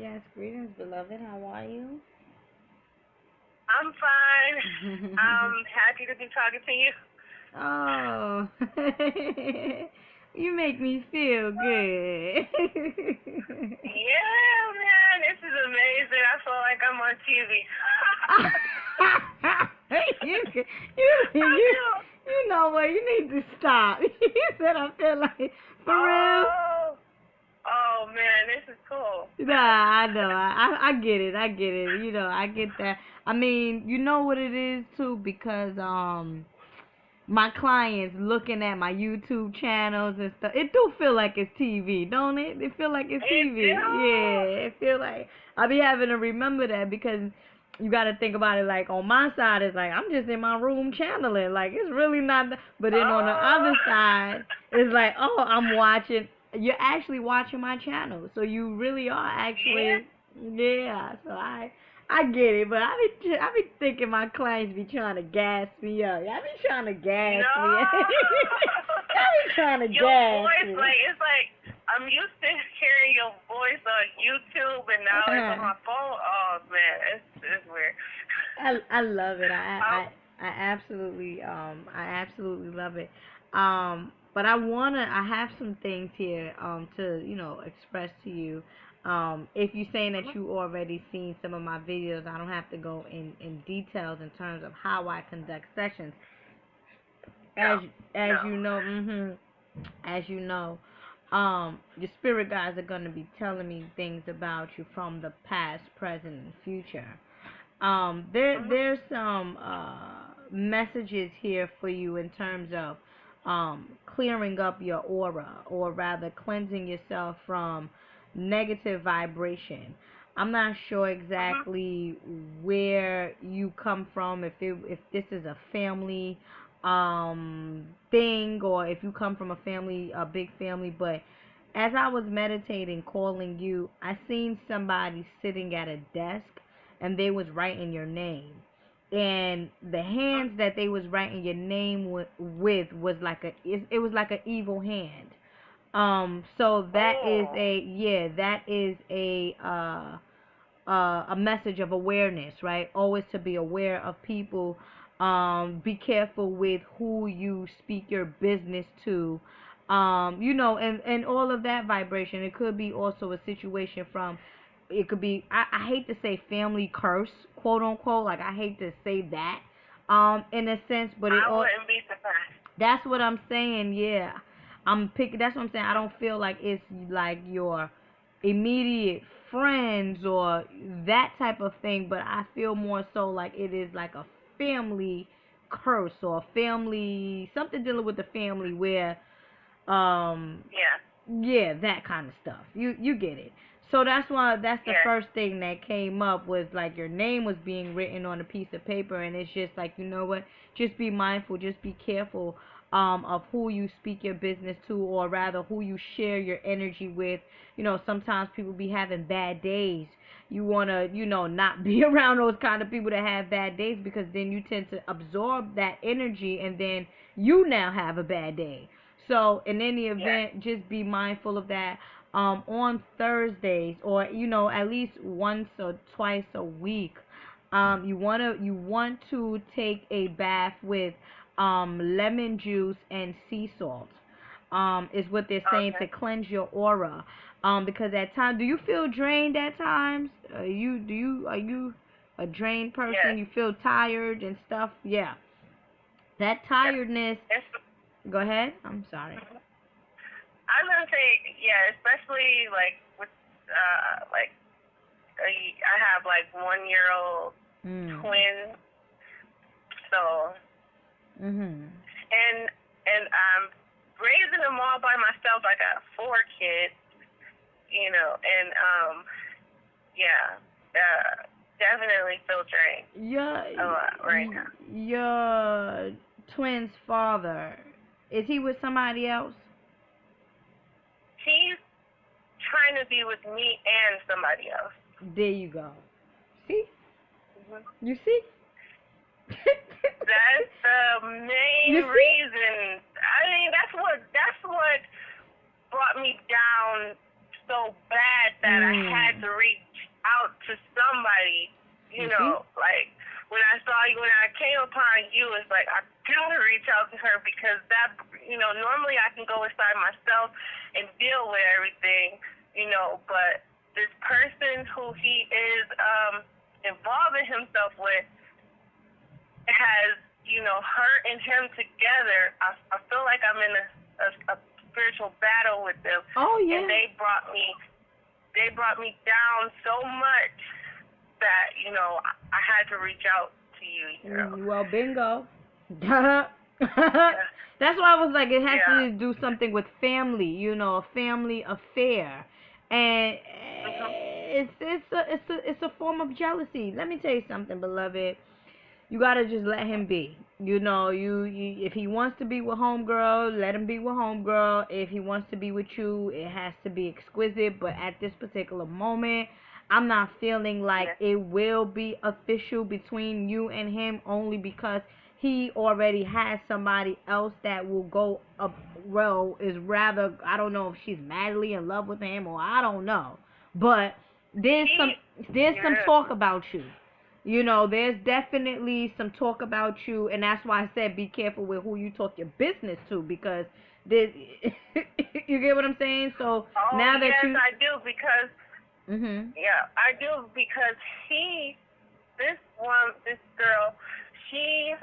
Yes, greetings, beloved. How are you? I'm fine. I'm happy to be talking to you. Oh, you make me feel good. Yeah, man, this is amazing. I feel like I'm on TV. you, you, I you, do. you know what? You need to stop. You said I feel like, for real? Oh man, this is cool. Nah, I know. I get it. I get it. I get that. I mean, you know what it is too, because my clients looking at my YouTube channels and stuff. It do feel like it's TV, don't it? It feel like it's It TV. do. Yeah, it feel like I be having to remember that, because you got to think about it. Like on my side, it's like I'm just in my room channeling. Like it's really not. But then on the Oh. other side, it's like, oh, I'm watching. You're actually watching my channel, so you really are Yeah. actually. Yeah. So I get it, but I be thinking my clients be trying to gas me up. Y'all be trying to gas No. me up. Y'all be trying to Your gas voice, me. like it's like I'm used to hearing your voice on YouTube, and now it's on my phone. Oh man, it's weird. I love it. Um, I absolutely love it. But I have some things here to express to you. If you're saying that you already seen some of my videos, I don't have to go in details in terms of how I conduct sessions. no, As as no. you know, as you know, your spirit guides are gonna be telling me things about you from the past, present, and future. Mhm. There's some messages here for you in terms of clearing up your aura, or rather cleansing yourself from negative vibration. I'm not sure Mhm. exactly where you come from, if this is a family thing, or if you come from a big family. But as I was meditating, calling you, I seen somebody sitting at a desk, and they was writing your name, and the Mhm. hands that they was writing your name with was like it was like an evil hand. So that is Oh. a yeah, that is a message of awareness, right? Always to be aware of people. Be careful with who you speak your business to. And all of that vibration. It could be also a situation from, it could be, I hate to say family curse, quote unquote. Like I hate to say that, in a sense, but it I all, wouldn't be surprised. that's what I'm saying. Yeah, I'm picking. That's what I'm saying. I don't feel like it's like your immediate friends or that type of thing, but I feel more so like it is like a family curse, or family, something dealing with the family, where um Yeah. yeah, that kind of stuff. You get it. So that's the Yeah. first thing that came up, was like your name was being written on a piece of paper, and it's just like, you know what? Just be mindful, just be careful of who you speak your business to, or rather who you share your energy with. Sometimes people be having bad days. You want to, not be around those kind of people that have bad days, because then you tend to absorb that energy, and then you now have a bad day. So in any Yeah. event, just be mindful of that. On Thursdays, or at least once or twice a week, you want to take a bath with lemon juice and sea salt. Is what they're saying, Okay. to cleanse your aura. Because at times, do you feel drained at times? Are you a drained person? Yes. You feel tired and stuff? Yeah. That Yeah. tiredness. It's, Go ahead. I'm sorry. I'm gonna say yeah, especially like with like I have like 1 year old Mm. twins, so Mhm. and I'm raising them all by myself. I got 4 kids, and yeah, definitely feel drained Your a lot right now. your twin's father, is he with somebody else? He's trying to be with me and somebody else. There you go. See? Mhm. You see? That's the main You see? reason. I mean, that's what brought me down so bad that I had Mm. to reach somebody, you know, like when I saw you, when I came upon you, it's like I gotta reach out to her because that, you know, normally I can go inside myself and deal with everything, you know, but this person who he is involving himself with has, you know, her and him together. I feel like I'm in a spiritual battle with them. Oh yeah. And they brought me down so much that, you know, I had to reach out to you, you know. Well, bingo. That's why I was like, it has to do something with family, you know, a family affair, and it's a form of jealousy. Let me tell you something, beloved. You gotta just let him be. You know, you if he wants to be with homegirl, let him be with homegirl. If he wants to be with you, it has to be exquisite. But at this particular moment, I'm not feeling like it will be official between you and him, only because he already has somebody else that will go up. Well, is rather, I don't know if she's madly in love with him, or I don't know, but there's some talk about you. You know, there's definitely some talk about you, and that's why I said be careful with who you talk your business to, because there's, you get what I'm saying? So now that yes, I do, because yeah, I do, because this girl, she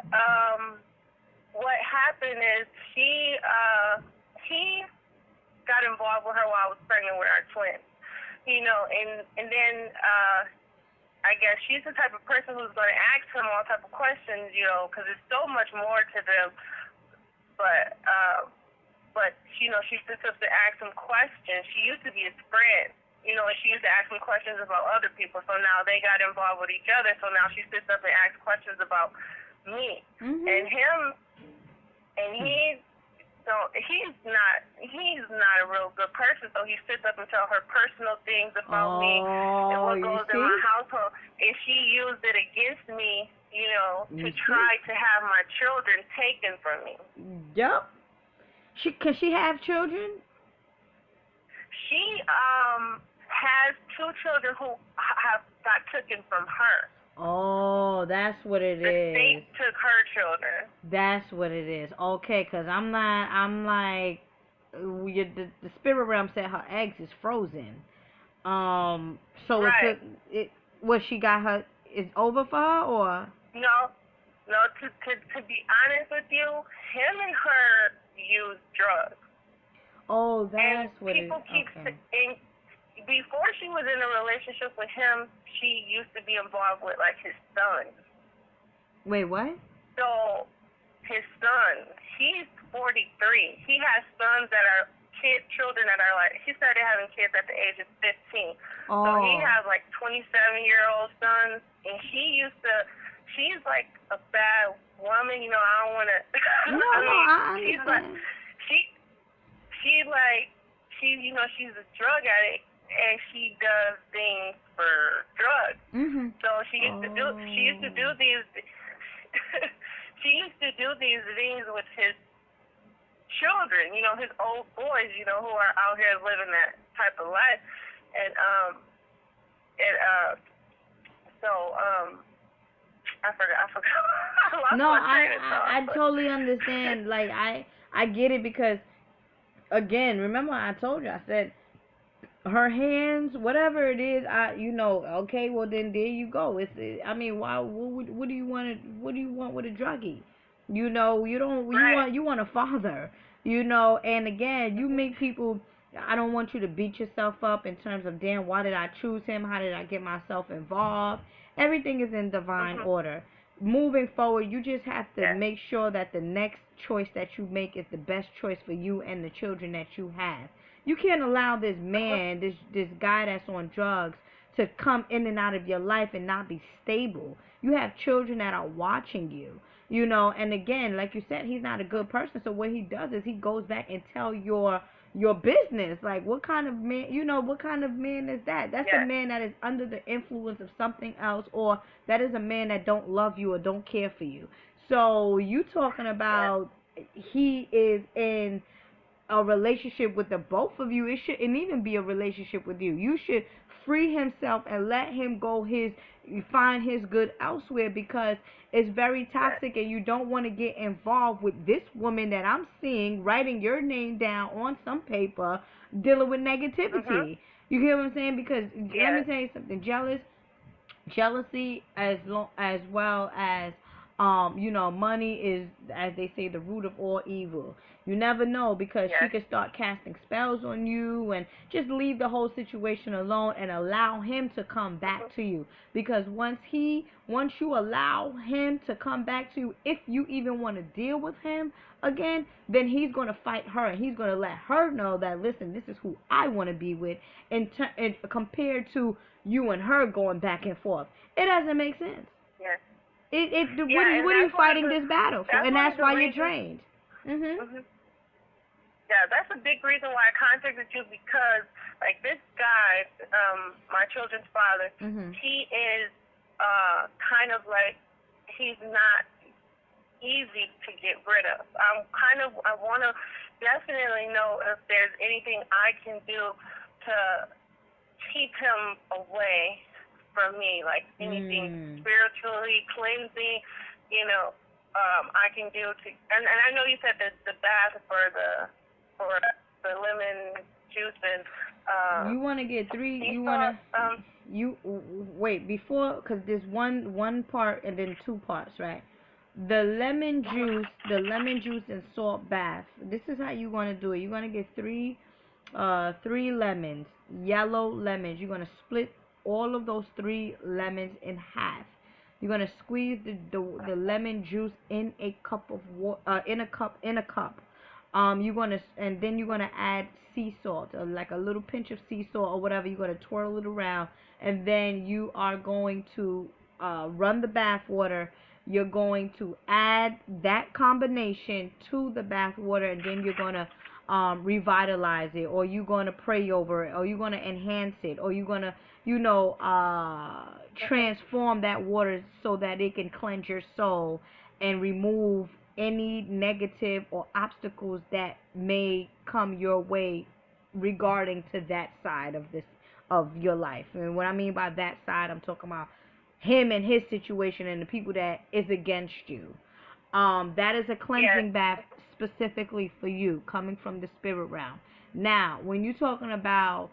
what happened is he got involved with her while I was pregnant with our twins, you know, and then I guess she's the type of person who's going to ask him all type of questions, you know, because there's so much more to them. But you know, she sits up to ask him questions. She used to be his friend, you know, and she used to ask him questions about other people. So now they got involved with each other. So now she sits up and asks questions about me and him, and he's not a real good person. So he sits up and tells her personal things about me and what goes in my household. And she used it against me, you know, to try to have my children taken from me. Yep. Can she have children? She has 2 children who got taken from her. Oh, that's what it is. The state took her children. That's what it is. Okay, because I'm like, the spirit realm said her eggs is frozen. So right. She got her, it's over for her, or? No, to be honest with you, him and her use drugs. Oh, that's and what it is. People keep saying, before she was in a relationship with him, she used to be involved with, like, his son. Wait, what? So, his son, he's 43. He has sons that are children that are, like, he started having kids at the age of 15. Oh. So, he has, like, 27-year-old sons, and she's, like, a bad woman, you know, I don't want to... No, I understand. She's you know, she's a drug addict, and she does things for drugs. So she used to do these things with his children, you know, his old boys, you know, who are out here living that type of life. And I forgot. No, I totally understand. Like I get it, because again, remember I told you, I said her hands, whatever it is, okay, well then there you go. I mean, why? What do you want? What do you want with a druggie? You know, you don't. You want a father. You know, and again, you make people. I don't want you to beat yourself up in terms of, damn, why did I choose him? How did I get myself involved? Everything is in divine order. Moving forward, you just have to make sure that the next choice that you make is the best choice for you and the children that you have. You can't allow this man, this guy that's on drugs, to come in and out of your life and not be stable. You have children that are watching you, you know, and again, like you said, he's not a good person. So what he does is he goes back and tell your business. Like, what kind of man, you know, what kind of man is that? That's a man that is under the influence of something else, or that is a man that don't love you or don't care for you. So you talking about he is in a relationship with the both of you. It shouldn't even be a relationship with you. You should free himself and let him go find his good elsewhere, because it's very toxic and you don't want to get involved with this woman that I'm seeing writing your name down on some paper dealing with negativity. You hear what I'm saying? Because let me tell you something, jealousy, as well as money is, as they say, the root of all evil. You never know, because she could start casting spells on you, and just leave the whole situation alone and allow him to come back to you. Because once you allow him to come back to you, if you even want to deal with him again, then he's going to fight her, and he's going to let her know that, listen, this is who I want to be with, and compared to you and her going back and forth. It doesn't make sense. Yes. What are you fighting this battle for? And that's why you're drained. Yeah, that's a big reason why I contacted you, because, like, this guy, my children's father, he is kind of like, he's not easy to get rid of. I want to definitely know if there's anything I can do to keep him away from me, like anything spiritually cleansing, I can do to. And I know you said that the bath for the lemon juice, and you want to get 3. You want to wait before, because there's one part and then 2 parts, right? The lemon juice and salt bath. This is how you want to do it. You're going to get 3 lemons, yellow lemons. You're going to split all of those 3 lemons in half. You're going to squeeze the lemon juice in a cup of water, in a cup. And then you're going to add sea salt, like a little pinch of sea salt or whatever. You're going to twirl it around, and then you are going to run the bath water. You're going to add that combination to the bath water, and then you're going to revitalize it, or you're going to pray over it, or you're going to enhance it, or you're going to transform that water so that it can cleanse your soul and remove any negative or obstacles that may come your way regarding to that side of your life. And what I mean by that side, I'm talking about him and his situation and the people that is against you. That is a cleansing bath specifically for you, coming from the spirit realm. Now, when you're talking about,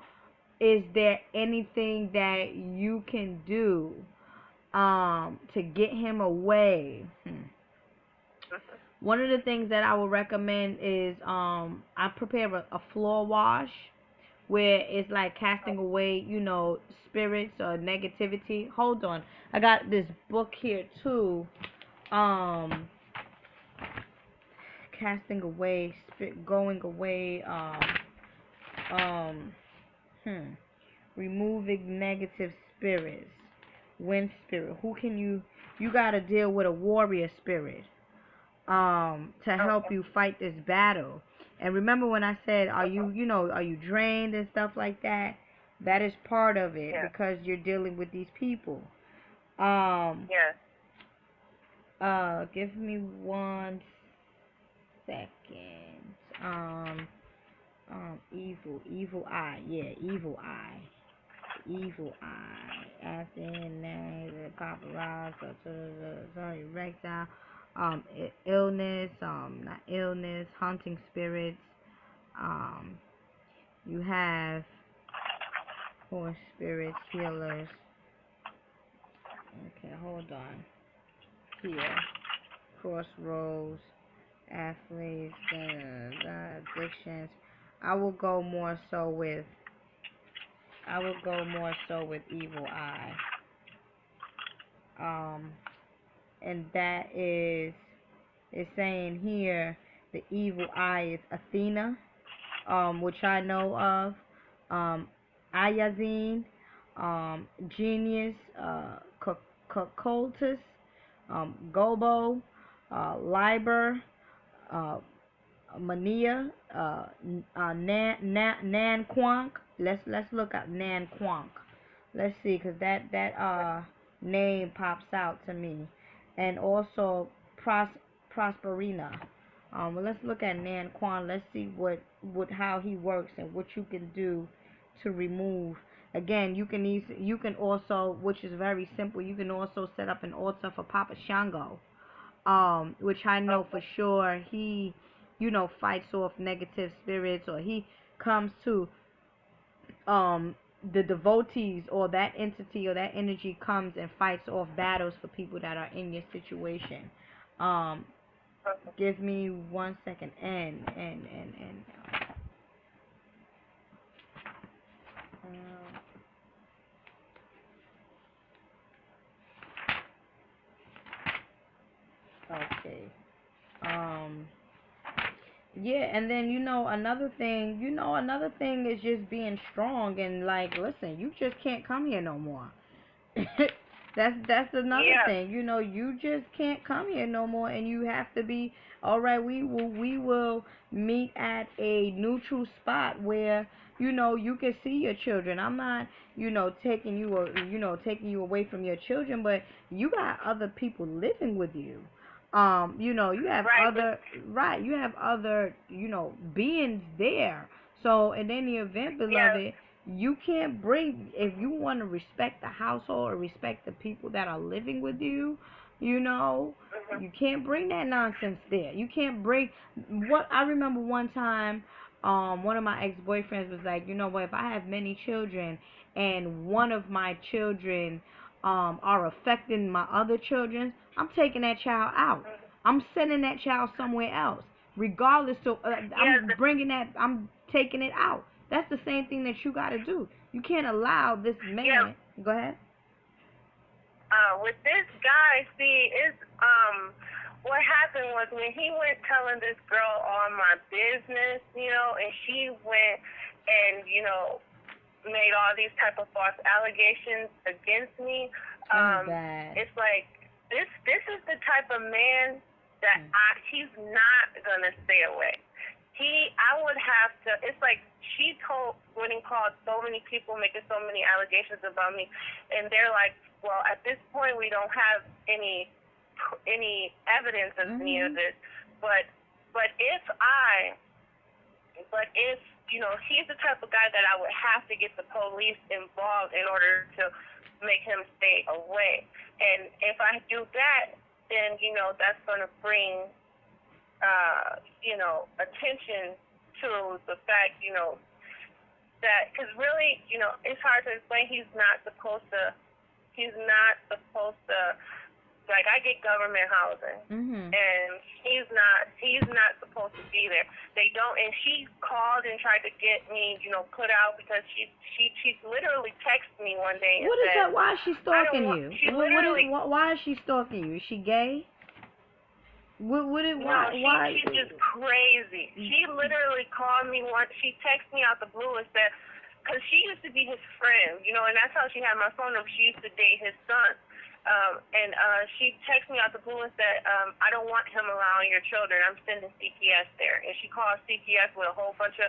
is there anything that you can do to get him away? One of the things that I would recommend is I prepare a floor wash, where it's like casting away, spirits or negativity. Hold on. I got this book here too. Casting away, going away, removing negative spirits. Wind spirit. Who can you got to deal with a warrior spirit to help you fight this battle. And remember when I said, are you drained and stuff like that? That is part of it, because you're dealing with these people. Give me 1 second. Evil eye. Yeah, evil eye. Evil eye. As in the paparazzi, sorry, erectile. Illness, not illness, haunting spirits. You have horse spirits, healers. Okay, hold on. Here, crossroads, athletes, addictions. I will go more so with evil eye. And that is saying here, the evil eye is Athena, which I know of, Ayazine, Genius, Cocultus, Gobo, Liber, Mania, Nan Quank. Let's look at Nan Quank. Let's see, cause that name pops out to me. And also Prosperina. Well, let's look at Nan Quan. Let's see how he works and what you can do to remove again, you can also, which is very simple, you can also set up an altar for Papa Shango, which I know for sure he, fights off negative spirits, or he comes to, um, the devotees, or that entity or that energy comes and fights off battles for people that are in your situation. Um, give me 1 second. And. Okay. Um. Yeah, and then another thing is just being strong and like, listen, you just can't come here no more. That's another Yeah. thing. You just can't come here no more, and you have to be all right. We will meet at a neutral spot where you can see your children. I'm not taking you away from your children, but you got other people living with you. You have Right. other right. You have other beings there. So in any event, Yeah. beloved, you can't bring, if you want to respect the household or respect the people that are living with you, Mhm. you can't bring that nonsense there. You can't bring what I remember one time, one of my ex-boyfriends was like, what, if I have many children and one of my children are affecting my other children, I'm taking that child out. I'm sending that child somewhere else. Regardless of, Yeah. I'm taking it out. That's the same thing that you got to do. You can't allow this Yeah. man. Go ahead. With this guy, see, what happened was when he went telling this girl all my business, and she went and made all these type of false allegations against me. That's bad. It's like this is the type of man that he's not gonna stay away. I would have to. It's like she told when he called so many people making so many allegations about me, and they're like, well, at this point we don't have any evidence of any of this, but if he's the type of guy that I would have to get the police involved in order to make him stay away. And if I do that, then that's going to bring attention to the fact that, because really it's hard to explain. He's not supposed to, like, I get government housing, and he's not supposed to be there. They don't, and she called and tried to get me, put out, because she literally texted me one day and what is said, that? Why is she stalking you? She literally, why is she stalking you? Is she gay? She's just crazy. She literally called me once. She texted me out the blue and said, because she used to be his friend, and that's how she had my phone number. She used to date his son. And she texted me out the blue and said, I don't want him around your children. I'm sending CPS there. And she called CPS with a whole bunch of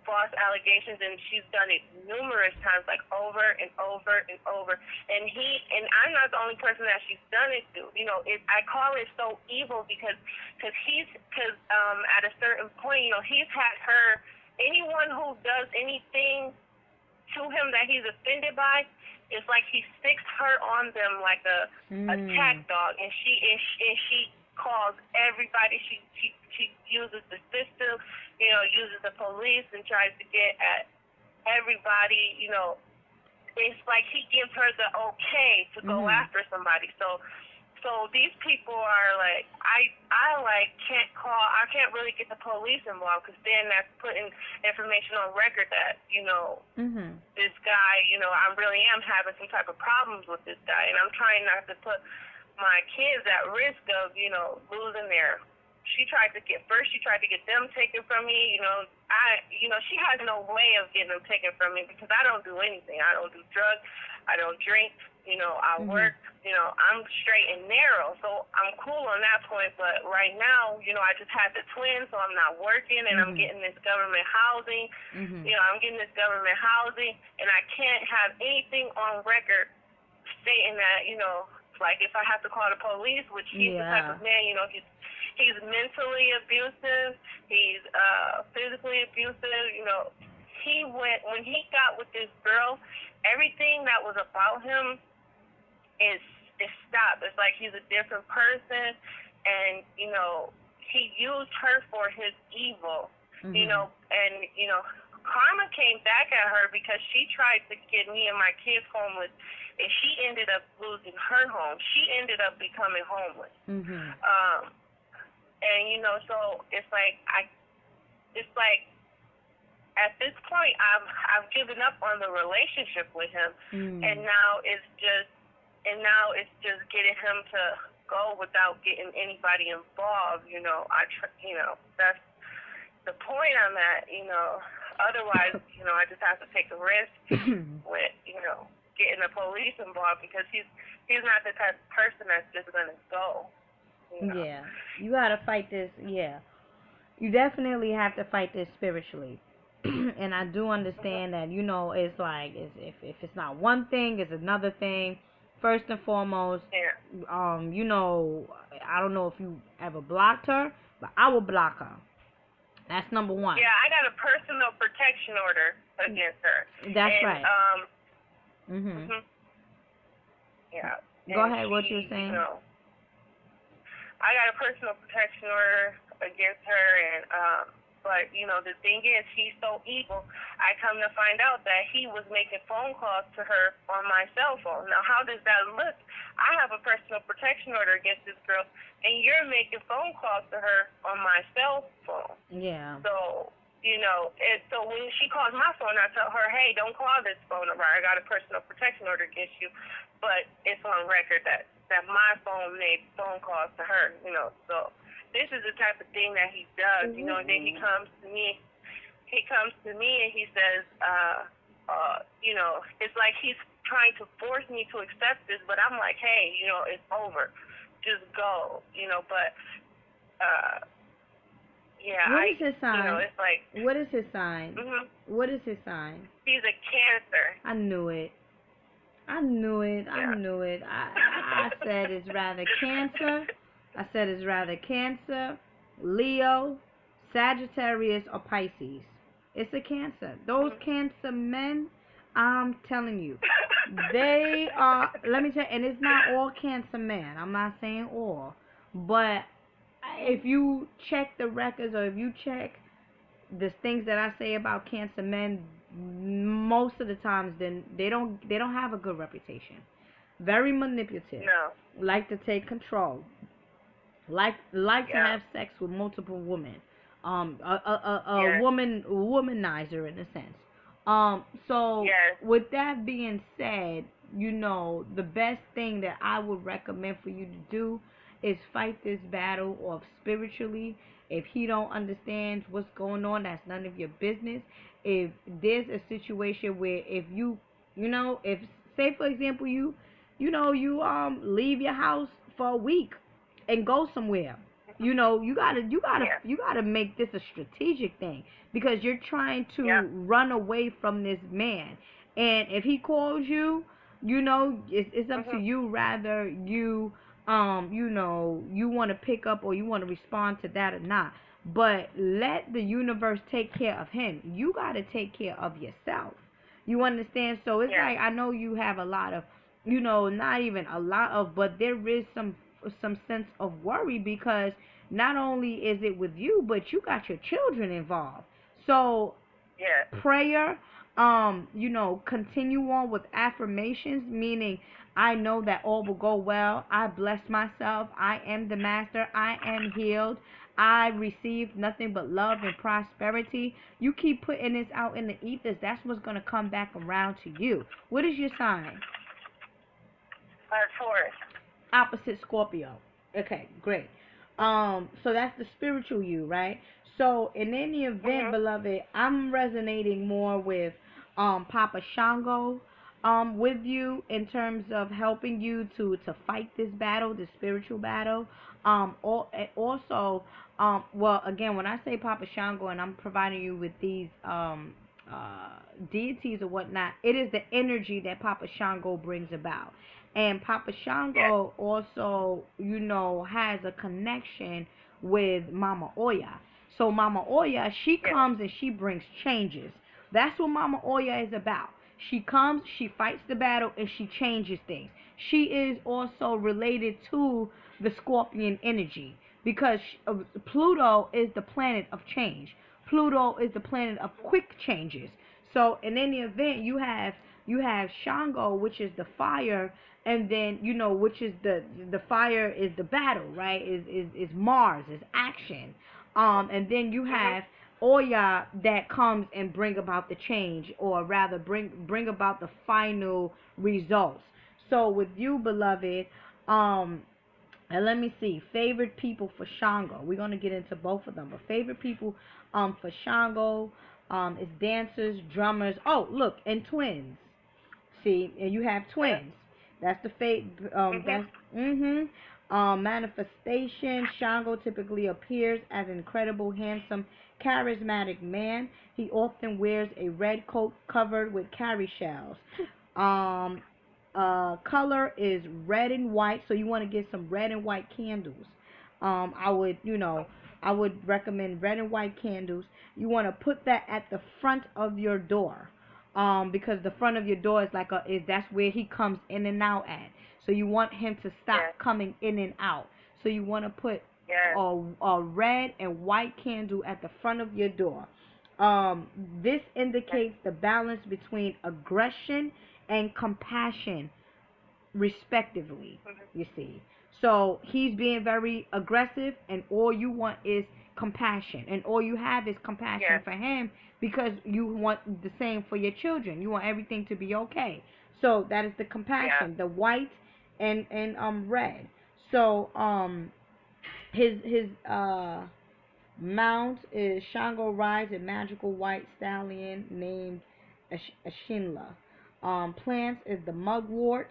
false allegations, and she's done it numerous times, like over and over and over. And I'm not the only person that she's done it to. I call it so evil because at a certain point, he's had her, anyone who does anything to him that he's offended by, it's like he sticks her on them like a attack dog, and she calls everybody. She uses the system, uses the police, and tries to get at everybody. It's like he gives her the okay to go after somebody. So these people are like, I can't really get the police involved, because then that's putting information on record that this guy, I really am having some type of problems with this guy, and I'm trying not to put my kids at risk of losing their. She tried to get them taken from me. She has no way of getting them taken from me, because I don't do anything. I don't do drugs. I don't drink. I work. I'm straight and narrow, so I'm cool on that point. But right now, I just had the twins, so I'm not working, and I'm getting this government housing. I'm getting this government housing, and I can't have anything on record stating that, like if I have to call the police, which he's the type of man, he's mentally abusive, he's physically abusive. When he got with this girl, everything that was about him is stopped. It's like he's a different person, and he used her for his evil. And karma came back at her because she tried to get me and my kids homeless, and she ended up losing her home. She ended up becoming homeless. And so it's like at this point I've given up on the relationship with him, and now it's just getting him to go without getting anybody involved. That's the point I'm at. Otherwise, I just have to take a risk with getting the police involved, because he's not the type of person that's just gonna go. Yeah, you gotta fight this. Yeah, you definitely have to fight this spiritually. And I do understand that, it's like, if it's not one thing, it's another thing. First and foremost, I don't know if you ever blocked her, but I will block her. That's number one. Yeah, I got a personal protection order against her. That's right. Yeah. Go ahead, what you were saying? I got a personal protection order against her, and but the thing is, he's so evil. I come to find out that he was making phone calls to her on my cell phone. Now, how does that look? I have a personal protection order against this girl, and you're making phone calls to her on my cell phone. Yeah. So, so when she calls my phone, I tell her, hey, don't call this phone number. I got a personal protection order against you. But it's on record that my phone made phone calls to her, so this is the type of thing that he does, and then he comes to me and he says, it's like he's trying to force me to accept this, but I'm like, hey, it's over. Just go, but, yeah. What is his sign? It's like. What is his sign? What is his sign? He's a Cancer. I knew it. I knew it. I said it's rather Cancer. I said it's rather Cancer, Leo, Sagittarius, or Pisces. It's a Cancer. Those Cancer men, I'm telling you, they are, let me tell you, and it's not all Cancer men. I'm not saying all. But if you check the records, or if you check the things that I say about Cancer men, most of the times then they don't have a good reputation. Very manipulative. No. Like to take control. Like to have sex with multiple women. Womanizer in a sense. So with that being said, the best thing that I would recommend for you to do is fight this battle off spiritually. If he don't understand what's going on, that's none of your business. If there's a situation where if if say for example you leave your house for a week and go somewhere, you gotta make this a strategic thing, because you're trying to run away from this man. And if he calls you, it's up to you, rather you want to pick up or you want to respond to that or not. But let the universe take care of him. You got to take care of yourself. You understand? So it's like, I know you have a lot of, not even a lot of, but there is some sense of worry, because not only is it with you, but you got your children involved. So prayer, continue on with affirmations, meaning I know that all will go well. I bless myself. I am the master. I am healed. I receive nothing but love and prosperity. You keep putting this out in the ethers, that's what's going to come back around to you. What is your sign? Taurus. Opposite Scorpio. Okay, great. So that's the spiritual you, right? So in any event, beloved, I'm resonating more with Papa Shango with you in terms of helping you to fight this battle, the spiritual battle. Also, well, again, when I say Papa Shango and I'm providing you with these deities or whatnot, it is the energy that Papa Shango brings about. And Papa Shango also, has a connection with Mama Oya. So Mama Oya, she comes and she brings changes. That's what Mama Oya is about. She comes, she fights the battle, and she changes things. She is also related to the Scorpion energy because Pluto is the planet of change. Pluto is the planet of quick changes. So in any event, you have Shango, which is the fire, and then which is the fire is the battle, right? Is Mars, is action. And then you have Oya that comes and bring about the change, or rather bring about the final results. So with you, beloved, and let me see, favorite people for Shango. We're gonna get into both of them, but favorite people for Shango is dancers, drummers. Oh, look, and twins. See, and you have twins. That's the fate. That's manifestation. Shango typically appears as an incredible, handsome, charismatic man. He often wears a red coat covered with cowrie shells. Um, Color is red and white, so you want to get some red and white candles. I would recommend red and white candles. You want to put that at the front of your door, because the front of your door is that's where he comes in and out at. So you want him to stop coming in and out. So you want to put a red and white candle at the front of your door. This indicates the balance between aggression and compassion, respectively. You see, so he's being very aggressive, and all you want is compassion, and all you have is compassion for him, because you want the same for your children. You want everything to be okay. So that is the compassion, the white and red. So his mount is Shango rides a magical white stallion named Ashinla. Plants is the mugwort,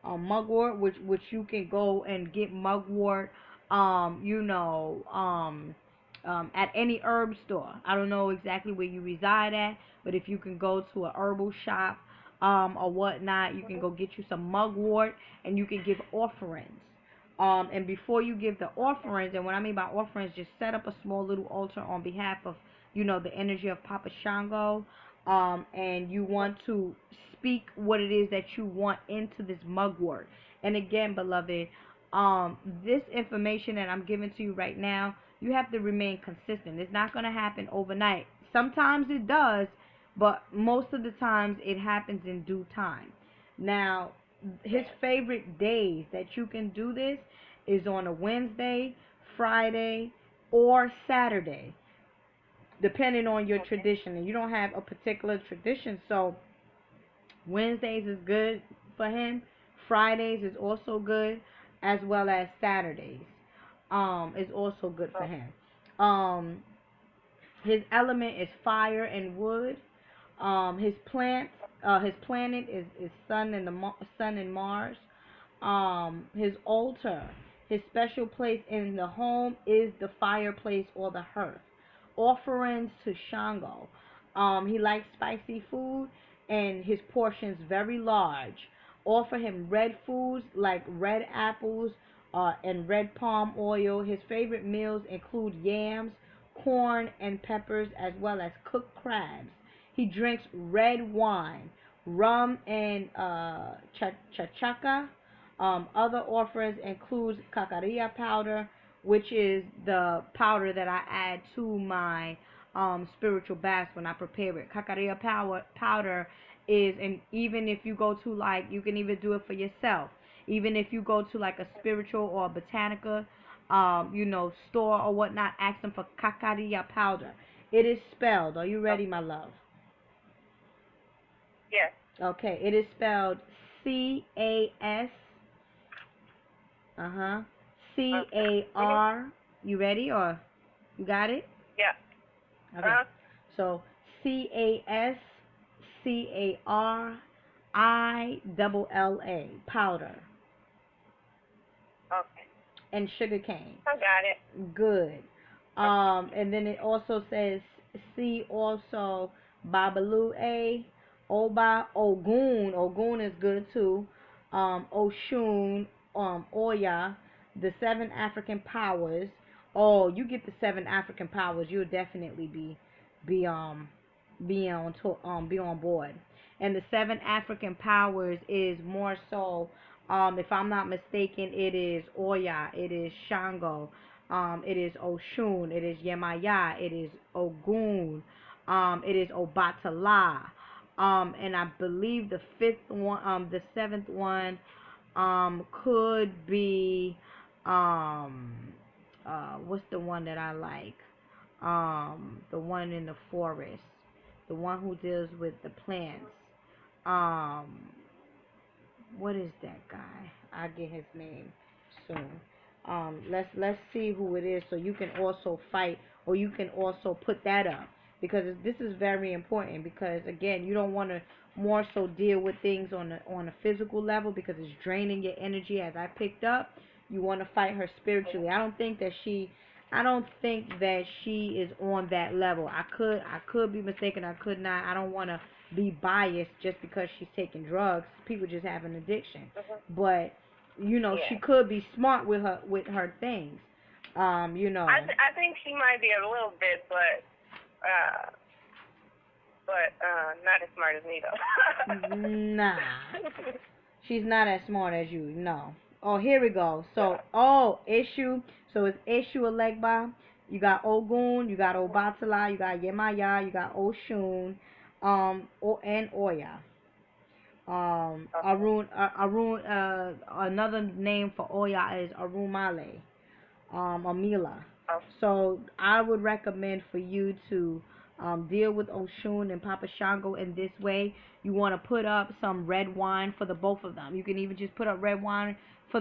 which you can go and get mugwort, at any herb store. I don't know exactly where you reside at, but if you can go to a herbal shop, or whatnot, you can go get you some mugwort, and you can give offerings. And before you give the offerings, and what I mean by offerings, just set up a small little altar on behalf of, the energy of Papa Shango. And you want to speak what it is that you want into this mugwort. And again, beloved, this information that I'm giving to you right now, you have to remain consistent. It's not going to happen overnight. Sometimes it does, but most of the times it happens in due time. Now, his favorite days that you can do this is on a Wednesday, Friday, or Saturday, depending on your tradition. And you don't have a particular tradition, so Wednesdays is good for him. Fridays is also good, as well as Saturdays is also good for him. His element is fire and wood. His planet is Sun and Mars. His altar, his special place in the home is the fireplace or the hearth. Offerings to Shango. He likes spicy food, and his portions very large. Offer him red foods like red apples and red palm oil. His favorite meals include yams, corn, and peppers, as well as cooked crabs. He drinks red wine, rum, and chachaca. Other offerings include cacaria powder, which is the powder that I add to my spiritual baths when I prepare it. Cacaria powder is, and even if you go to, like, you can even do it for yourself. Even if you go to like a spiritual or a botanica, store or whatnot, ask them for cacaria powder. It is spelled. Are you ready, my love? Yes. Okay. It is spelled CAS. CAR. You ready, or you got it? Yeah. Okay. So CASCARILLA, powder. Okay. And sugar cane. I got it. Good. And then it also says C also Babalu A, Oba, Ogun. Ogun is good too. Oshun, Oya, the 7 African powers. Oh, you get the 7 African powers, you'll definitely be on board. And the 7 African powers is more so, if I'm not mistaken, it is Oya, it is Shango, it is Oshun, it is Yemaya, it is Ogun, it is Obatala, and I believe the fifth one, the seventh one, could be, what's the one that I like? The one in the forest, the one who deals with the plants. Um, what is that guy? I'll get his name soon. Let's see who it is, so you can also fight, or you can also put that up, because this is very important. Because again, you don't want to more so deal with things on a physical level, because it's draining your energy. As I picked up, you want to fight her spiritually. I don't think that she is on that level. I could be mistaken. I could not. I don't want to be biased just because she's taking drugs. People just have an addiction, but she could be smart with her things. I think she might be a little bit, but not as smart as me though. Nah, she's not as smart as you. No. Oh, here we go. So, Ishu. So it's Ishu Elegba. You got Ogun. You got Obatala. You got Yemaya. You got Oshun. And Oya. Arun. Another name for Oya is Arumale. Amila. So I would recommend for you to deal with Oshun and Papa Shango in this way. You want to put up some red wine for the both of them. You can even just put up red wine for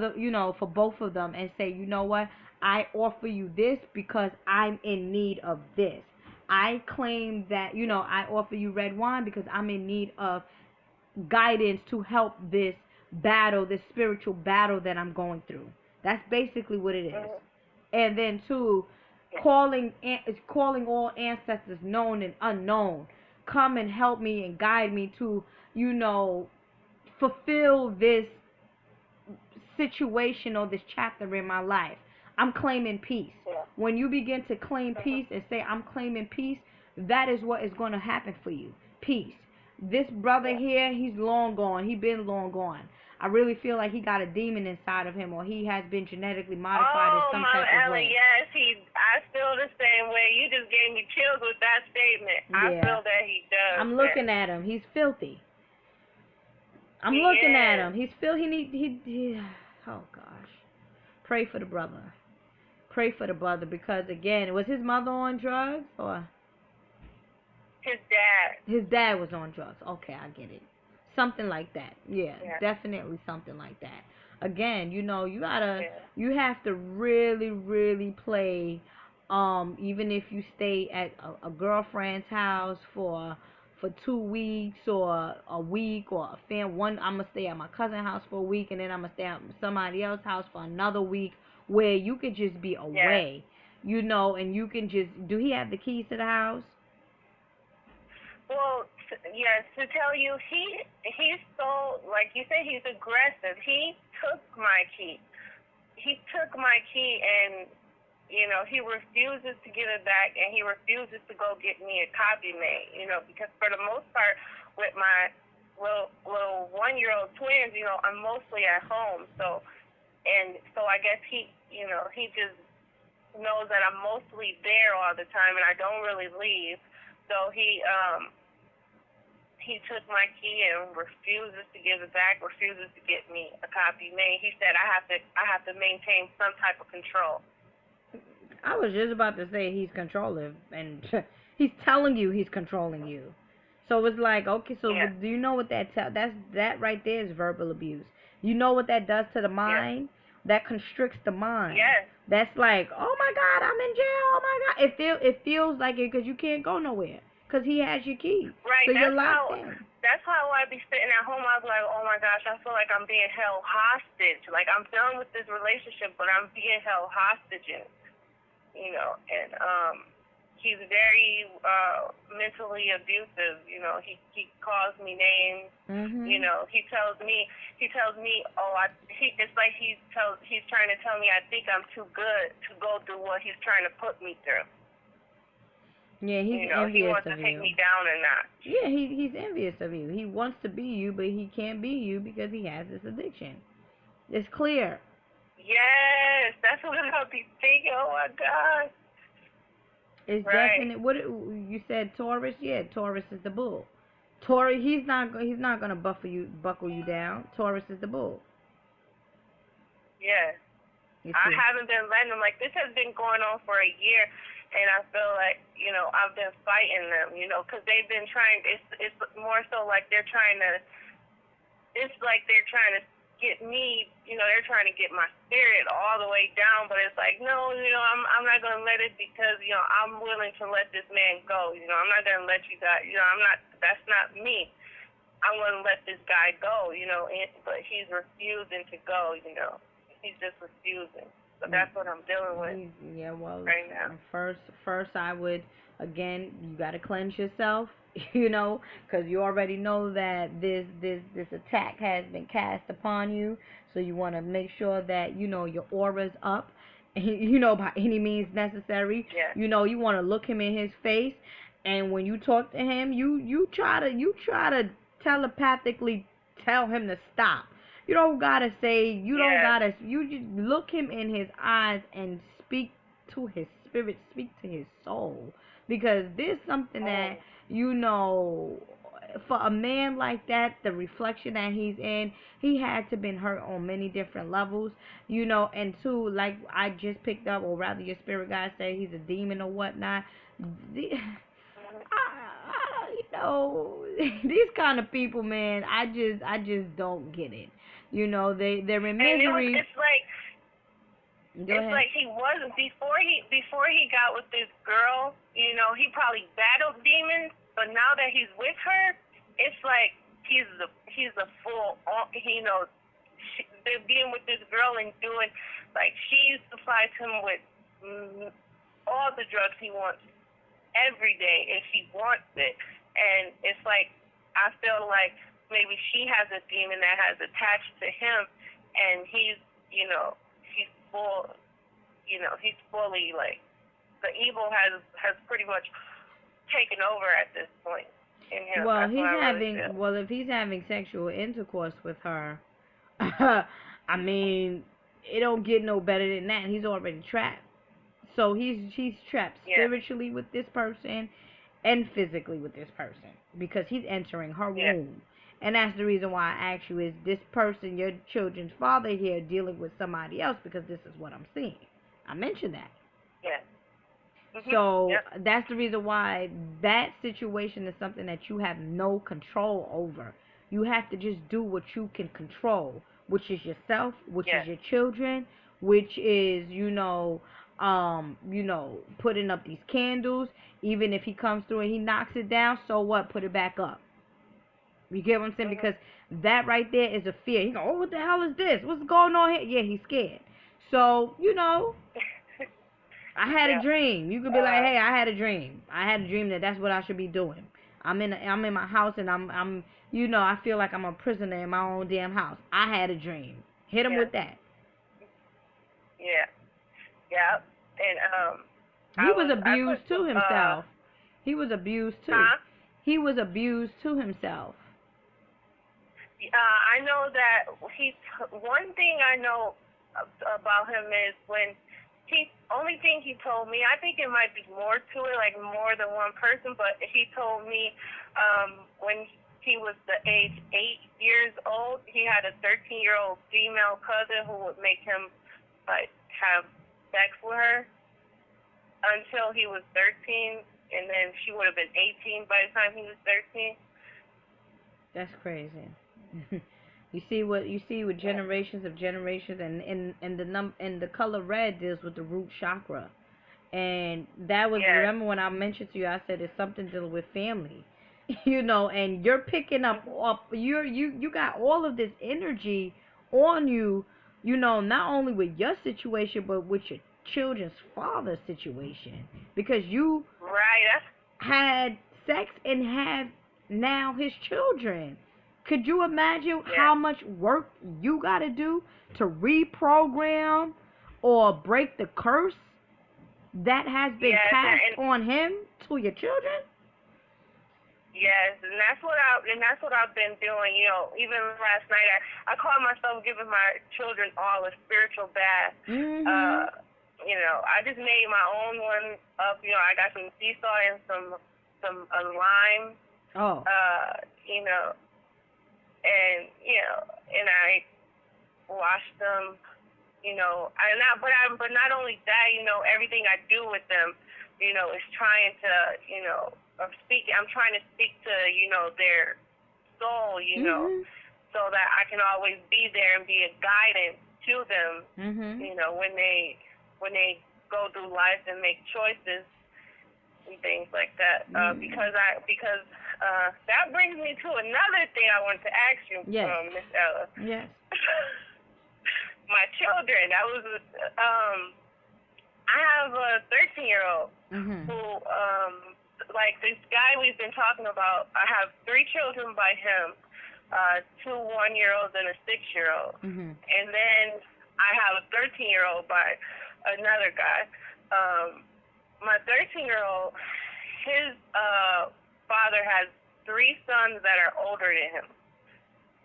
for both of them, and say, you know what, I offer you this because I'm in need of this. I claim that, I offer you red wine because I'm in need of guidance to help this battle, this spiritual battle that I'm going through. That's basically what it is. And then two, calling all ancestors known and unknown, come and help me and guide me to, fulfill this situation or this chapter in my life. I'm claiming peace. When you begin to claim peace and say, I'm claiming peace, that is what is going to happen for you. Peace. This brother here, he's long gone. He been long gone. I really feel like he got a demon inside of him, or he has been genetically modified in some type of way. Yes, I feel the same way. You just gave me chills with that statement. Yeah. I feel that he does. I'm looking at him. He's filthy. I'm looking at him. He's he oh gosh. Pray for the brother. Pray for the brother, because again, was his mother on drugs, or his dad? His dad was on drugs. Okay, I get it. Something like that. Yeah, definitely something like that. Again, you have to really, really play, even if you stay at a girlfriend's house for 2 weeks or a week, or I'm gonna stay at my cousin's house for a week, and then I'm gonna stay at somebody else's house for another week, where you could just be away, and you can just, do he have the keys to the house? Well, yes, to tell you, he's so, like you say, he's aggressive. He took my key. And, he refuses to give it back, and he refuses to go get me a copy made, because for the most part, with my little 1-year-old twins, I'm mostly at home. So I guess he just knows that I'm mostly there all the time, and I don't really leave. So he took my key and refuses to give it back, refuses to get me a copy made. He said I have to maintain some type of control. I was just about to say he's controlling, and he's telling you he's controlling you. So it's like, okay, so do you know what that right there is verbal abuse. You know what that does to the mind? That constricts the mind. Yes. That's like, oh my God, I'm in jail. Oh my God. It feels like it, because you can't go nowhere, because he has your key. Right. So you're locked in. That's how I be sitting at home. I was like, oh my gosh, I feel like I'm being held hostage. Like, I'm done with this relationship, but I'm being held hostage. And he's very mentally abusive. He calls me names. Mm-hmm. He tells me, it's like he's trying to tell me I think I'm too good to go through what he's trying to put me through. Yeah, he's You know, he envious wants to of take you. me down a notch. Yeah, he's envious of you. He wants to be you, but he can't be you because he has this addiction. It's clear. Yes, that's what I'll be thinking. Oh my God. It's Right. definite. What you said, Taurus? Yeah, Taurus is the bull. Taurus, he's not gonna buckle you down. Taurus is the bull. Yeah. You I see? haven't been letting them. Like, this has been going on for a year, and I feel like, you know, I've been fighting them, you know, because they've been trying. It's more so like they're trying to. It's like they're trying to get me, you know, they're trying to get my spirit all the way down, but it's like, no, you know, I'm not gonna let it, because, you know, I'm willing to let this man go. You know, I'm not gonna let you guys, you know, that's not me. I'm gonna let this guy go, you know, but he's refusing to go, you know. He's just refusing. So that's what I'm dealing with Yeah, well, right now. first I would, again, you got to cleanse yourself, you know, because you already know that this attack has been cast upon you. So you want to make sure that, you know, your aura's up, you know, by any means necessary. Yeah. You know, you want to look him in his face, and when you talk to him, you try to telepathically tell him to stop. You don't gotta say, you just look him in his eyes and speak to his spirit, speak to his soul. Because there's something that, you know, for a man like that, the reflection that he's in, he had to been hurt on many different levels, you know, and two, like I just picked up, or rather your spirit guide say he's a demon or whatnot. You know, these kind of people, man, I just don't get it. You know, they're in misery. And Go ahead. like he wasn't before he got with this girl. You know, he probably battled demons, but now that he's with her, it's like he's a full. You know, they're being with this girl and doing, like, she supplies him with all the drugs he wants every day if he wants it, and it's like, I feel like maybe she has a demon that has attached to him, and he's, you know, he's fully, like, the evil has pretty much taken over at this point in him. Well, That's if he's having sexual intercourse with her, I mean, it don't get no better than that. He's already trapped. So she's trapped spiritually with this person and physically with this person, because he's entering her womb. And that's the reason why I asked you, is this person, your children's father here, dealing with somebody else? Because this is what I'm seeing. I mentioned that. Yeah. Mm-hmm. So that's the reason why that situation is something that you have no control over. You have to just do what you can control, which is yourself, which is your children, which is, putting up these candles. Even if he comes through and he knocks it down, so what? Put it back up. You get what I'm saying? Mm-hmm. Because that right there is a fear. He go, oh, what the hell is this? What's going on here? Yeah, he's scared. So, I had a dream. You could be like, hey, I had a dream. I had a dream that's what I should be doing. I'm in my house, and I'm I feel like I'm a prisoner in my own damn house. I had a dream. Hit him with that. Yeah. Yeah. And he was abused to himself. He was abused too. He was abused to himself. I know that one thing I know about him is when only thing he told me, I think it might be more to it, like more than one person, but he told me when he was the age 8 years old, he had a 13-year-old female cousin who would make him, like, have sex with her until he was 13, and then she would have been 18 by the time he was 13. That's crazy. You see what generations of generations, and the color red deals with the root chakra, and that was remember when I mentioned to you, I said it's something dealing with family, and you're picking up you got all of this energy on you, not only with your situation but with your children's father's situation, because you had sex and have now his children. Could you imagine how much work you got to do to reprogram or break the curse that has been cast on him for your children? Yes, and that's what I've been doing. You know, even last night I called myself giving my children all a spiritual bath. Mhm. You know, I just made my own one up. You know, I got some sea salt and some lime. Oh. You know, and and I washed them. You know, but not only that. You know, everything I do with them, you know, is trying to, I'm trying to speak to, their soul, Mhm. so that I can always be there and be a guidance to them, Mhm. when they go through life and make choices and things like that. Because that brings me to another thing I want to ask you, Yes. Miss Ella. Yes. My children, I have a 13-year-old Mhm. who, like this guy we've been talking about. I have 3 children by him, 2 1-year-olds and a 6-year-old. Mhm. And then I have a 13-year-old by another guy. My 13-year-old, his father has 3 sons that are older than him.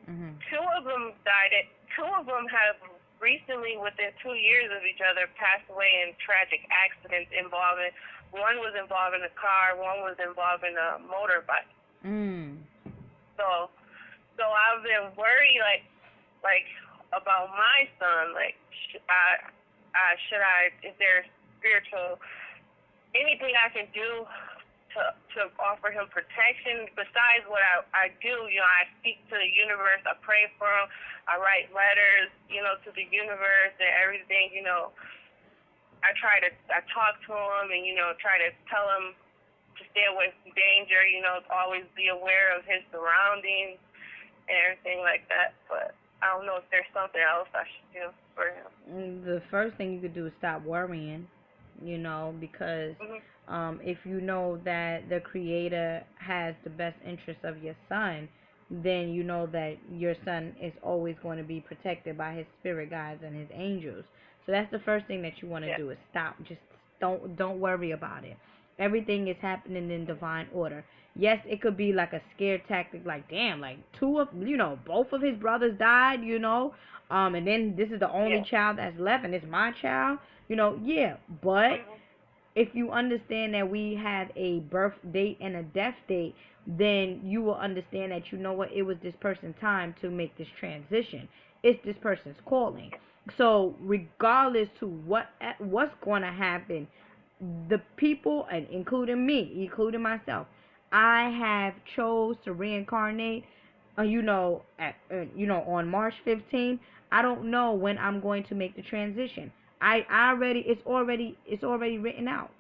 Mhm. 2 of them died. 2 of them have recently, within 2 years of each other, passed away in tragic accidents involving. One was involved in a car. One was involved in a motorbike. Mm. So I've been worried, like about my son. Like, should I? Is there spiritual anything I can do to offer him protection besides what I do? You know, I speak to the universe. I pray for him. I write letters, to the universe and everything. I talk to him and try to tell him to stay away from danger. Always be aware of his surroundings and everything like that. But I don't know if there's something else I should do for him. The first thing you could do is stop worrying, because if you know that the creator has the best interest of your son, then you know that your son is always going to be protected by his spirit guides and his angels. So that's the first thing that you want to do is stop. Just don't worry about it. Everything is happening in divine order. Yes, it could be like a scare tactic, like damn, like both of his brothers died, and then this is the only child that's left, and it's my child, yeah. But if you understand that we have a birth date and a death date, then you will understand that it was this person's time to make this transition. It's this person's calling. So regardless to what's going to happen, the people, and including me, including myself, I have chose to reincarnate. On March 15th. I don't know when I'm going to make the transition. It's already written out.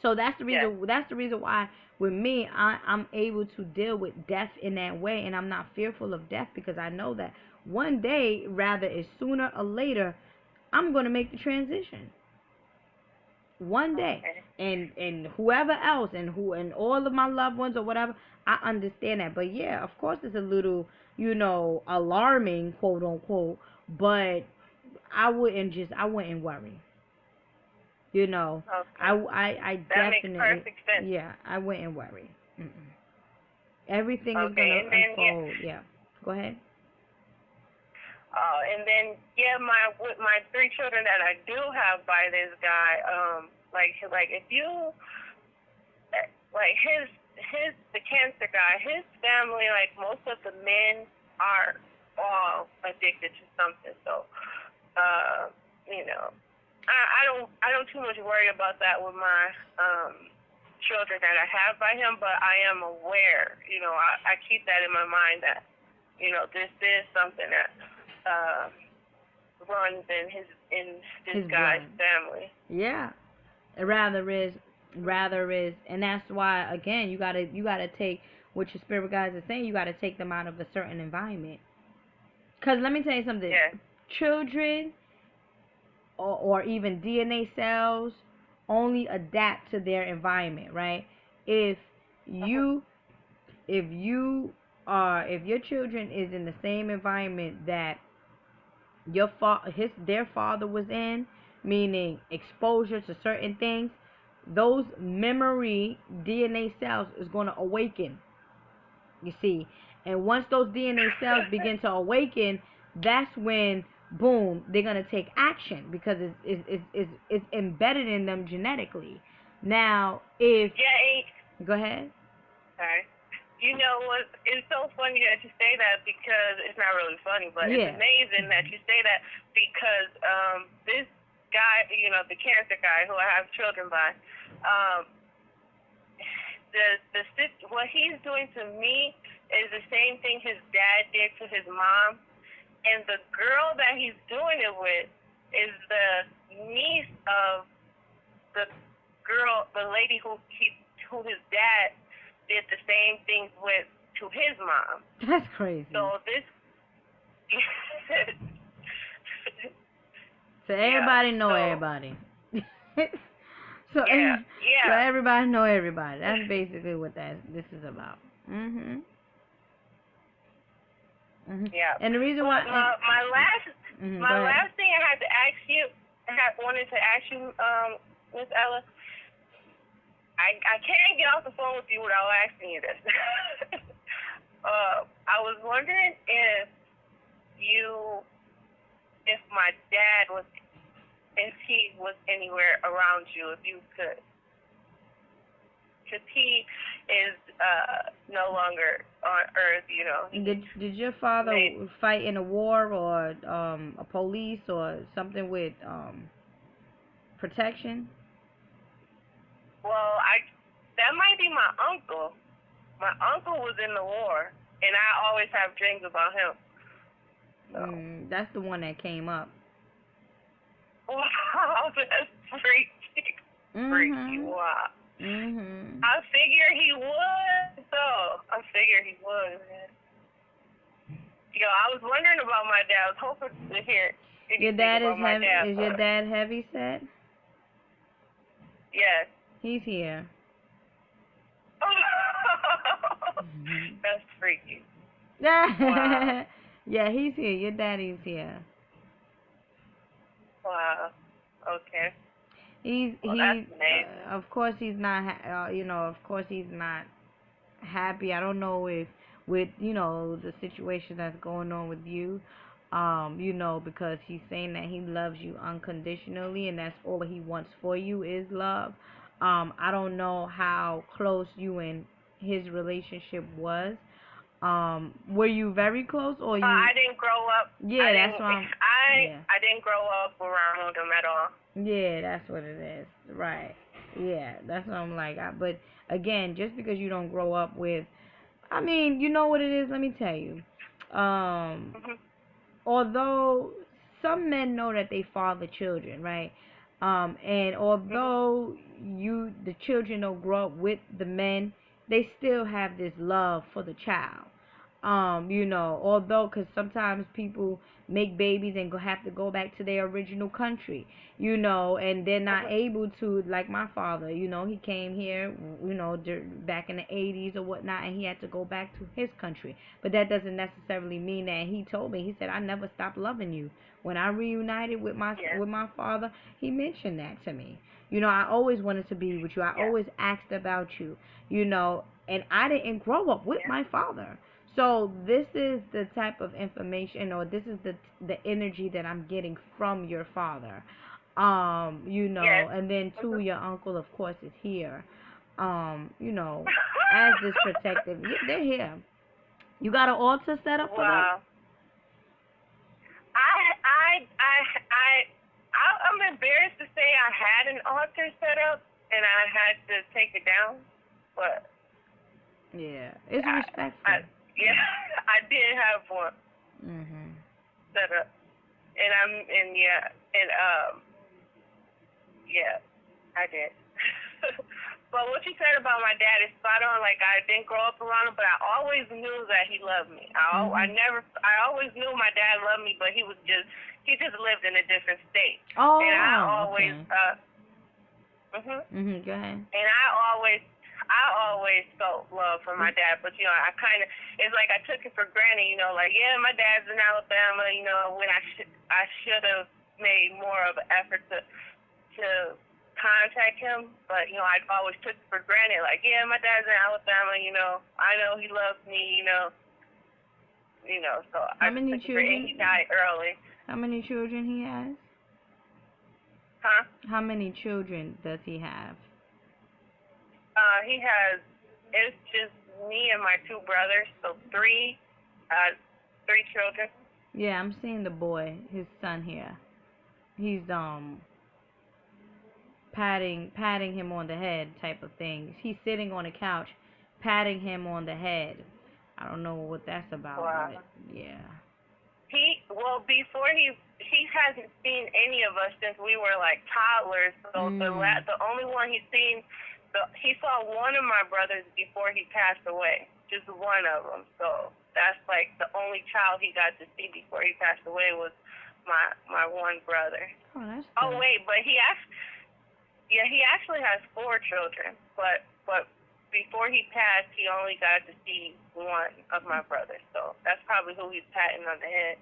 So that's the reason. That's the reason why with me, I'm able to deal with death in that way, and I'm not fearful of death because I know that one day, rather it's sooner or later, I'm gonna make the transition. One day, and whoever else, and all of my loved ones or whatever, I understand that. But yeah, of course, it's a little, alarming, quote unquote. But I wouldn't worry. I That makes definitely, perfect sense. yeah, I wouldn't worry. Mm-mm. Everything is Okay, gonna and then unfold. Yeah, go ahead. And then with my 3 children that I do have by this guy, like if you like the cancer guy, his family, like most of the men are all addicted to something. So, I don't too much worry about that with my children that I have by him, but I am aware. I keep that in my mind that this is something that runs in this guy's family. Yeah, rather is, and that's why again you gotta take what your spirit guides are saying. You gotta take them out of a certain environment. Cause let me tell you something. Children or even DNA cells only adapt to their environment, right? If you if your children is in the same environment that their father was in, meaning exposure to certain things, those memory DNA cells is going to awaken. You see, and once those DNA cells begin to awaken, that's when boom, they're gonna take action because it's embedded in them genetically. Now, if go ahead. Sorry. You know what? It's so funny that you say that because it's not really funny, but it's amazing that you say that because this guy, you know, the cancer guy who I have children by, what he's doing to me is the same thing his dad did to his mom, and the girl that he's doing it with is the niece of the lady who his dad did the same things with to his mom. That's crazy. So this. So everybody know everybody. So everybody know everybody. That's basically what this is about. Mhm. Mhm. Yeah. And the reason why my last thing I had to ask you, wanted to ask you, Miss Ella. I can't get off the phone with you without asking you this. I was wondering if my dad was, if he was anywhere around you, if you could. Because he is no longer on Earth, you know. Did your father fight in a war or a police or something with protection? Well, that might be my uncle. My uncle was in the war, and I always have dreams about him. So. That's the one that came up. Wow, that's freaky. Freaky, wow. Mhm. I figure he would, though. I figure he would, man. Yo, I was wondering about my dad. I was hoping to hear your dad is heavy. Is your dad heavy set? Yes. He's here. That's freaky. Wow. Yeah, he's here. Your daddy's here. Wow. Okay. He's that's amazing. Of course he's not of course he's not happy. I don't know if with the situation that's going on with you, because he's saying that he loves you unconditionally and that's all he wants for you is love. I don't know how close you and his relationship was. Were you very close or you? I didn't grow up. Yeah, that's why. I didn't grow up around him at all. Yeah, that's what it is. Right. Yeah, that's what I'm like. But again, just because you don't grow up with, I mean, you know what it is. Let me tell you. Although some men know that they father children, right? And although the children don't grow up with the men, they still have this love for the child. Although, because sometimes people make babies and have to go back to their original country, and they're not able to, like my father, he came here, back in the 80s or whatnot, and he had to go back to his country. But that doesn't necessarily mean that he told me, he said, I never stopped loving you. When I reunited with my father, he mentioned that to me. I always wanted to be with you. I always asked about you, and I didn't grow up with my father. So this is the type of information, or this is the energy that I'm getting from your father. And then too, your uncle, of course, is here. As this protective, they're here. You got an altar set up for them? I'm embarrassed to say I had an altar set up and I had to take it down, but yeah, it's respectful. I did have one set up, and I did. But what you said about my dad is spot on. Like, I didn't grow up around him, but I always knew that he loved me. I always knew my dad loved me, but he just lived in a different state. Oh, and I always Go ahead. And I always felt love for my dad, but I kind of, it's like I took it for granted, like, yeah, my dad's in Alabama, when I should have made more of an effort to contact him, but I always took it for granted. Like, yeah, my dad's in Alabama. I know he loves me. So How I just many took it for granted. children? He died early. How many children he has? Huh? How many children does he have? He has. It's just me and my two brothers, so three children. Yeah, I'm seeing the boy, his son here. He's patting him on the head type of thing. He's sitting on a couch, patting him on the head. I don't know what that's about, Wow. but yeah. Before he hasn't seen any of us since we were like toddlers. So the only one he's seen, he saw one of my brothers before he passed away, just one of them. So that's like the only child he got to see before he passed away was my one brother. Oh, that's Oh good. wait, but he actually has 4 children, but before he passed, he only got to see one of my brothers. So that's probably who he's patting on the head.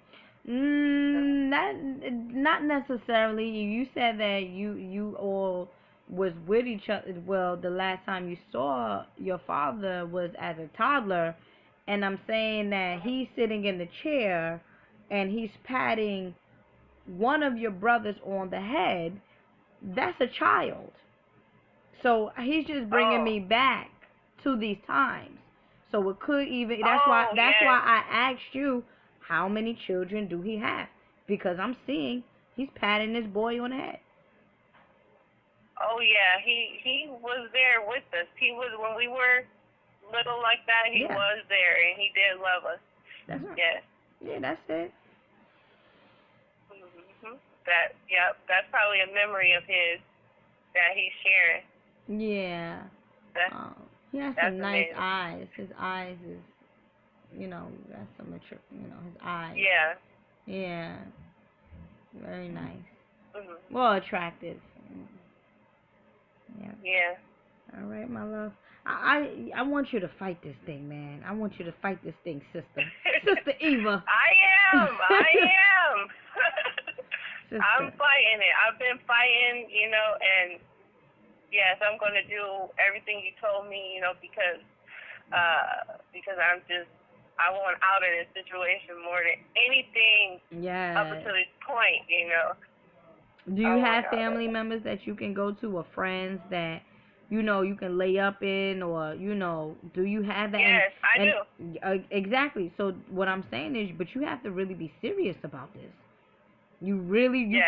Not necessarily. You said that you all was with each other. Well, the last time you saw your father was as a toddler, and I'm saying that he's sitting in the chair and he's patting one of your brothers on the head. That's a child. So he's just bringing me back to these times. So it could even that's why I asked you how many children do he have, because I'm seeing he's patting this boy on the head. Oh yeah, he was there with us. He was when we were little like that. He was there and he did love us. That's right. Yes. Yeah, that's it. That's probably a memory of his that he's sharing. Yeah. He has some nice eyes. His eyes is, that's some mature, his eyes. Yeah. Yeah. Very nice. Mm-hmm. Well, attractive. Yeah. Yeah. All right, my love. I want you to fight this thing, man. I want you to fight this thing, sister. Sister Eva. I am. Sister. I'm fighting it. I've been fighting, and yes, I'm going to do everything you told me, because I want out of this situation more than anything up until this point, Do you have family members that you can go to, or friends that, you can lay up in, or, do you have that? Yes, I do. Exactly. So what I'm saying is, but you have to really be serious about this. You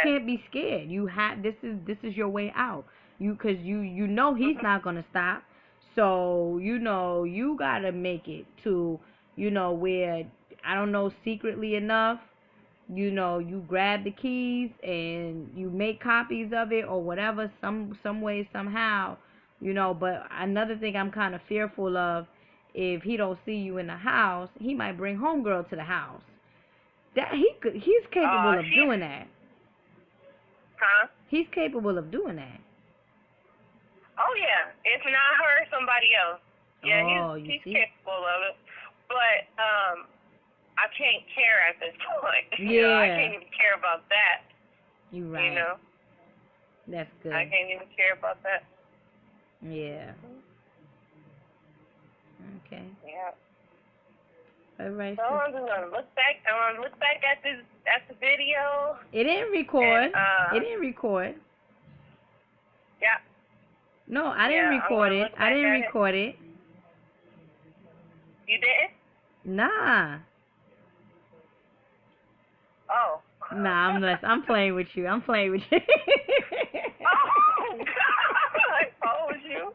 can't be scared. This is your way out. Cause you know he's not gonna stop. So you gotta make it to where, I don't know, secretly enough, you grab the keys and you make copies of it or whatever, some way, somehow, but another thing I'm kind of fearful of, if he don't see you in the house, he might bring homegirl to the house. That he's capable of doing that. Huh? He's capable of doing that. Oh yeah, if not her, somebody else. Yeah, he's capable of it. But I can't care at this point. Yeah. I can't even care about that. You're right. That's good. I can't even care about that. Yeah. Okay. Yeah. All right. So I'm just gonna look back. I'm gonna look back at the video. It didn't record. And, it didn't record. Yeah. No, I didn't record it. I didn't record it. You didn't? Nah. Oh. Nah, I'm playing with you. I'm playing with you. Oh God! Oh, you?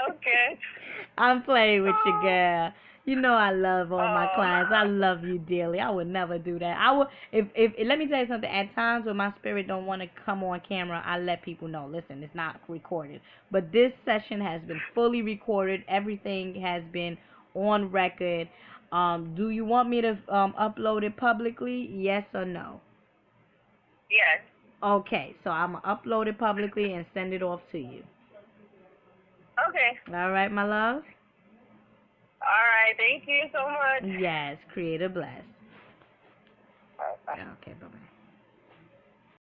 Okay. I'm playing with you, girl. You know I love all my clients. I love you dearly. I would never do that. I would if let me tell you something. At times when my spirit don't want to come on camera, I let people know. Listen, it's not recorded. But this session has been fully recorded. Everything has been on record. Do you want me to upload it publicly? Yes or no? Yes. Okay, so I'm gonna upload it publicly and send it off to you. Okay. All right, my love. All right, thank you so much. Yes, Creator bless. Bye. Okay, bye-bye.